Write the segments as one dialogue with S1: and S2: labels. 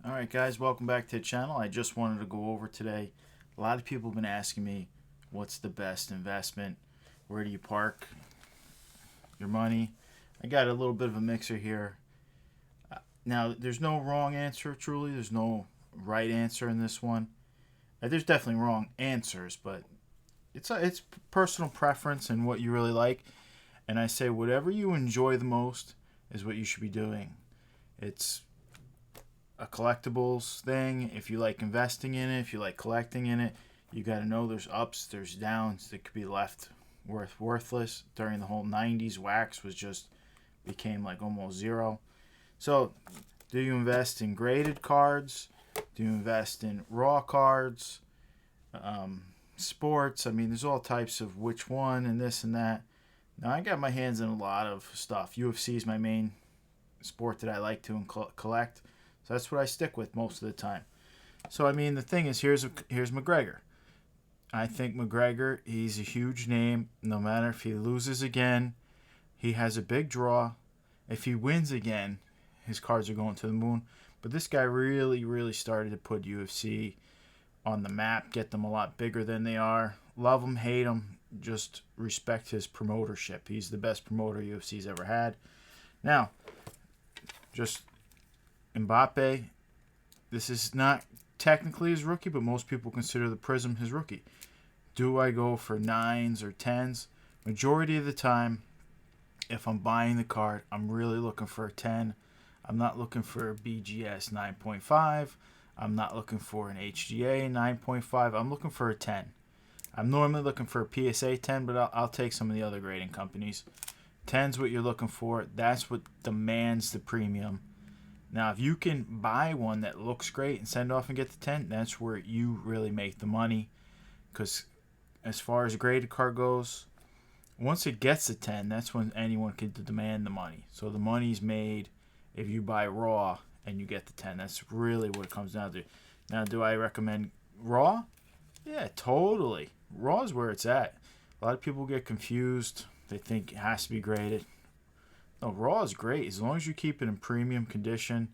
S1: Alright guys, welcome back to the channel. I just wanted to go over today. A lot of people have been asking me what's the best investment, where do you park your money. I got a little bit of a mixer here. Now there's no wrong answer, truly. There's no right answer in this one. There's definitely wrong answers, but it's personal preference and what you really like. And I say whatever you enjoy the most is what you should be doing. It's a collectibles thing. If you like investing in it, if you like collecting in it, you got to know there's ups, there's downs that could be left worthless. During the whole 90s, wax was just became like almost zero. So do you invest in graded cards? Do you invest in raw cards? Sports? I mean, there's all types of which one and this and that. Now I got my hands in a lot of stuff. UFC is my main sport that I like to collect. So that's what I stick with most of the time. So I mean, the thing is, here's McGregor. I think McGregor, he's a huge name. No matter if he loses again, he has a big draw. If he wins again, his cards are going to the moon. But this guy really started to put UFC on the map, get them a lot bigger than they are. Love him, hate him, just respect his promotership. He's the best promoter UFC's ever had. Now, just Mbappe, this is not technically his rookie, but most people consider the Prism his rookie. Do I go for 9s or 10s? Majority of the time, if I'm buying the card, I'm really looking for a 10. I'm not looking for a BGS 9.5. I'm not looking for an HGA 9.5. I'm looking for a 10. I'm normally looking for a PSA 10, but I'll take some of the other grading companies. 10's what you're looking for. That's what demands the premium. Now, if you can buy one that looks great and send off and get the 10, that's where you really make the money. Because as far as a graded card goes, once it gets the 10, that's when anyone can demand the money. So the money's made if you buy raw and you get the 10. That's really what it comes down to. Now, do I recommend raw? Yeah, totally. Raw is where it's at. A lot of people get confused. They think it has to be graded. No, raw is great. As long as you keep it in premium condition,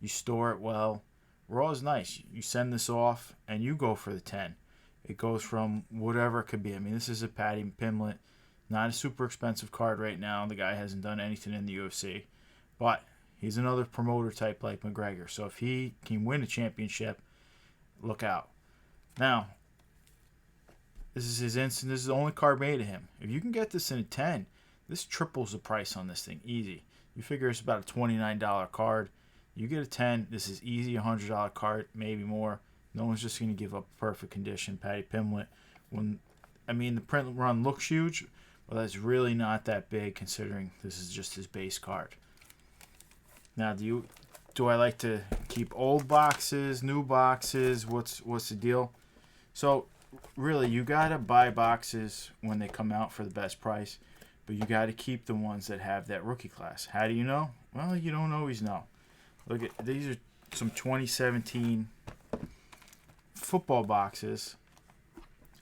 S1: you store it well. Raw is nice. You send this off and you go for the 10. It goes from whatever it could be. I mean, this is a Paddy Pimblett. Not a super expensive card right now. The guy hasn't done anything in the UFC. But he's another promoter type like McGregor. So if he can win a championship, look out. Now, this is his instant. This is the only card made of him. If you can get this in a 10, this triples the price on this thing. Easy. You figure it's about a $29 card. You get a 10. This is easy $100 card, maybe more. No one's just going to give up perfect condition. Paddy Pimblett. The print run looks huge, but that's really not that big considering this is just his base card. Now, do I like to keep old boxes, new boxes? What's the deal? So, really, you got to buy boxes when they come out for the best price. But you got to keep the ones that have that rookie class. How do you know? Well, you don't always know. Look at these are some 2017 football boxes,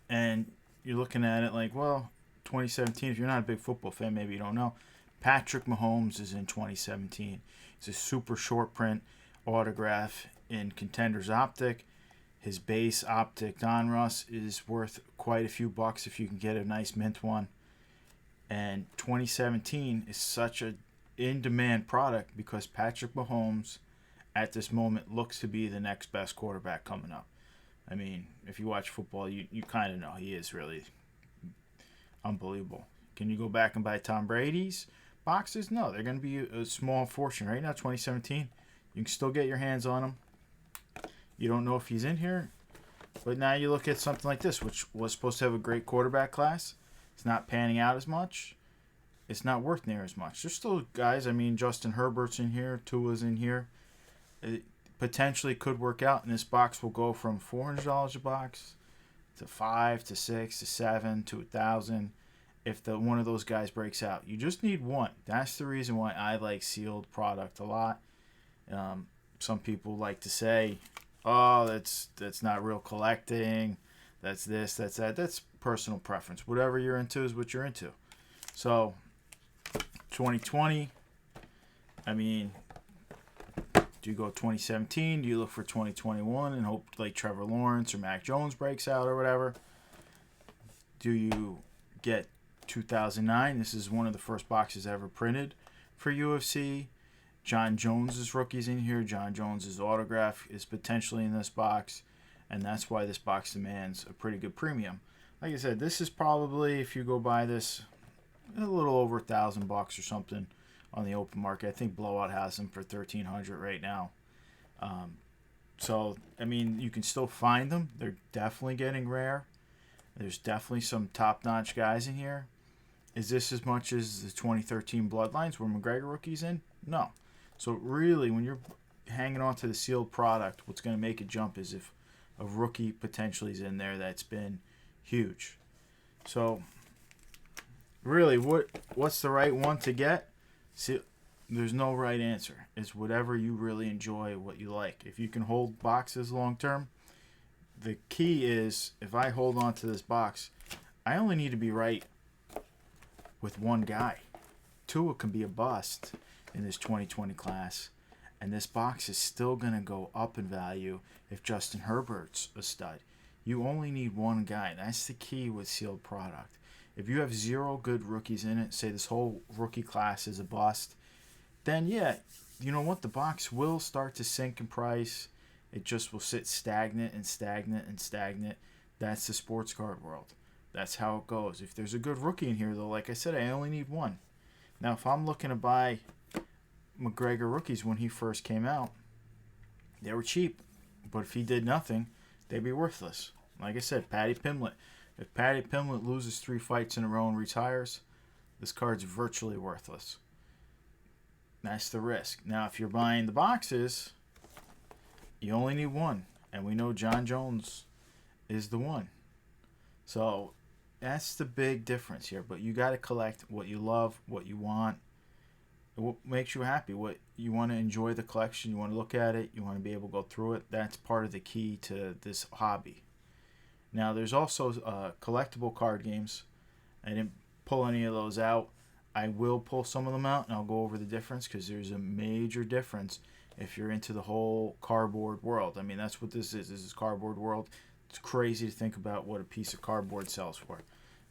S1: and you're looking at it like, well, 2017. If you're not a big football fan, maybe you don't know. Patrick Mahomes is in 2017. It's a super short print autograph in Contenders Optic. His base Optic Donruss is worth quite a few bucks if you can get a nice mint one. And 2017 is such a in-demand product because Patrick Mahomes, at this moment, looks to be the next best quarterback coming up. I mean, if you watch football, you kind of know he is really unbelievable. Can you go back and buy Tom Brady's boxes? No, they're going to be a small fortune. Right now, 2017, you can still get your hands on them. You don't know if he's in here. But now you look at something like this, which was supposed to have a great quarterback class. It's not panning out as much. It's not worth near as much. There's still guys. I mean, Justin Herbert's in here. Tua's in here. It potentially could work out. And this box will go from $400 a box to $5 to $6 to $7 to $1,000 if one of those guys breaks out. You just need one. That's the reason why I like sealed product a lot. Some people like to say, oh, that's not real collecting. That's this, that's that. That's personal preference. Whatever you're into is what you're into. So, 2020, I mean, Do you go 2017? Do you look for 2021 and hope like Trevor Lawrence or Mac Jones breaks out or whatever? Do you get 2009? This is one of the first boxes ever printed for UFC. John Jones's rookie's in here. John Jones's autograph is potentially in this box, and that's why this box demands a pretty good premium. Like I said, this is probably, if you go buy this, a little over $1,000 or something on the open market. I think Blowout has them for $1,300 right now. So I mean, you can still find them. They're definitely getting rare. There's definitely some top-notch guys in here. Is this as much as the 2013 Bloodlines where McGregor rookie's in? No. So really, when you're hanging on to the sealed product, what's going to make it jump is if a rookie potentially is in there that's been huge. So really, what's the right one to get? See, there's no right answer. It's whatever you really enjoy, what you like. If you can hold boxes long term, the key is if I hold on to this box, I only need to be right with one guy. Tua can be a bust in this 2020 class, and this box is still going to go up in value if Justin Herbert's a stud. You only need one guy. That's the key with sealed product. If you have 0 good rookies in it, say this whole rookie class is a bust, then yeah, you know what? The box will start to sink in price. It just will sit stagnant and stagnant and stagnant. That's the sports card world. That's how it goes. If there's a good rookie in here, though, like I said, I only need one. Now, if I'm looking to buy McGregor rookies when he first came out, they were cheap. But if he did nothing, they'd be worthless. Like I said, Paddy Pimblett. If Paddy Pimblett loses 3 fights in a row and retires, this card's virtually worthless. That's the risk. Now, if you're buying the boxes, you only need one. And we know John Jones is the one. So that's the big difference here. But you got to collect what you love, what you want, what makes you happy, what you want to enjoy the collection, you want to look at it, you want to be able to go through it. That's part of the key to this hobby. Now, there's also collectible card games. I didn't pull any of those out. I will pull some of them out, and I'll go over the difference because there's a major difference if you're into the whole cardboard world. I mean, that's what this is. This is cardboard world. It's crazy to think about what a piece of cardboard sells for.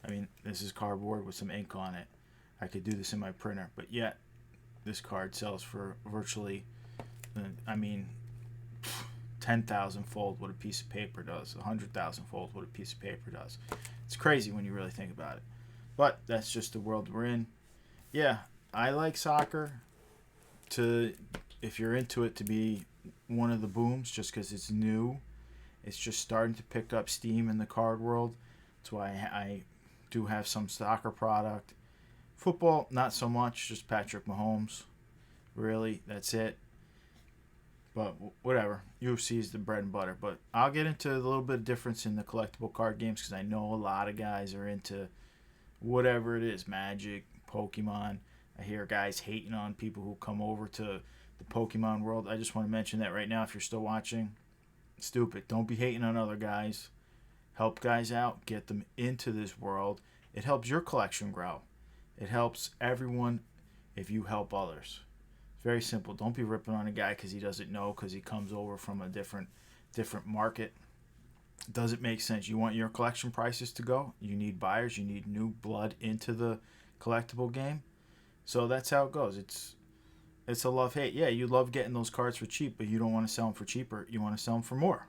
S1: I mean, this is cardboard with some ink on it. I could do this in my printer, but yet this card sells for virtually, 10,000 fold what a piece of paper does, 100,000 fold what a piece of paper does. It's crazy when you really think about it. But that's just the world we're in. Yeah, I like soccer if you're into it, to be one of the booms just because it's new. It's just starting to pick up steam in the card world. That's why I do have some soccer product. Football, not so much, just Patrick Mahomes. Really, that's it. But whatever. UFC is the bread and butter. But I'll get into a little bit of difference in the collectible card games because I know a lot of guys are into whatever it is. Magic, Pokemon. I hear guys hating on people who come over to the Pokemon world. I just want to mention that right now if you're still watching. Stupid. Don't be hating on other guys. Help guys out. Get them into this world. It helps your collection grow. It helps everyone if you help others. Very simple. Don't be ripping on a guy because he doesn't know, because he comes over from a different market. Does it make sense? You want your collection prices to go? You need buyers. You need new blood into the collectible game. So that's how it goes. It's a love-hate. Yeah, you love getting those cards for cheap, but you don't want to sell them for cheaper. You want to sell them for more.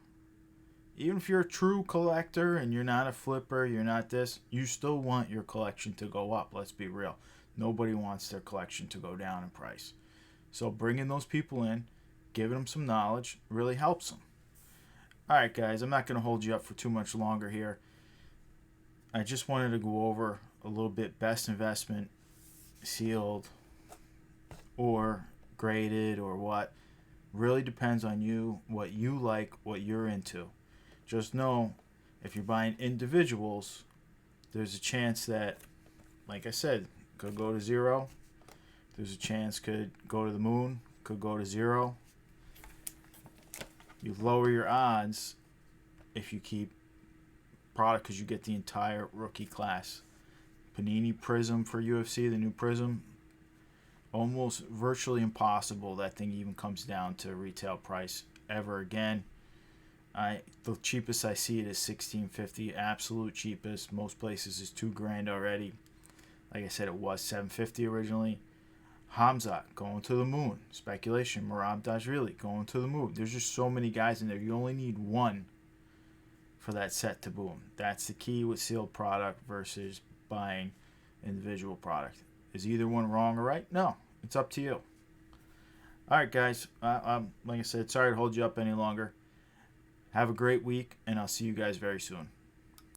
S1: Even if you're a true collector and you're not a flipper, you're not this, you still want your collection to go up. Let's be real. Nobody wants their collection to go down in price. So bringing those people in, giving them some knowledge, really helps them. All right, guys, I'm not going to hold you up for too much longer here. I just wanted to go over a little bit best investment, sealed or graded or what. Really depends on you, what you like, what you're into. Just know, if you're buying individuals, there's a chance that, like I said, could go to 0. There's a chance could go to the moon, could go to 0. You lower your odds if you keep product because you get the entire rookie class. Panini Prism for UFC, the new Prism. almost virtually impossible that thing even comes down to retail price ever again. The cheapest I see it is $16.50, absolute cheapest. Most places is $2,000 already. Like I said, it was $750 originally. Hamzat going to the moon. Speculation. Marab Dajrili going to the moon. There's just so many guys in there. You only need one for that set to boom. That's the key with sealed product versus buying individual product. Is either one wrong or right? No. It's up to you. All right, guys. Like I said, sorry to hold you up any longer. Have a great week, and I'll see you guys very soon.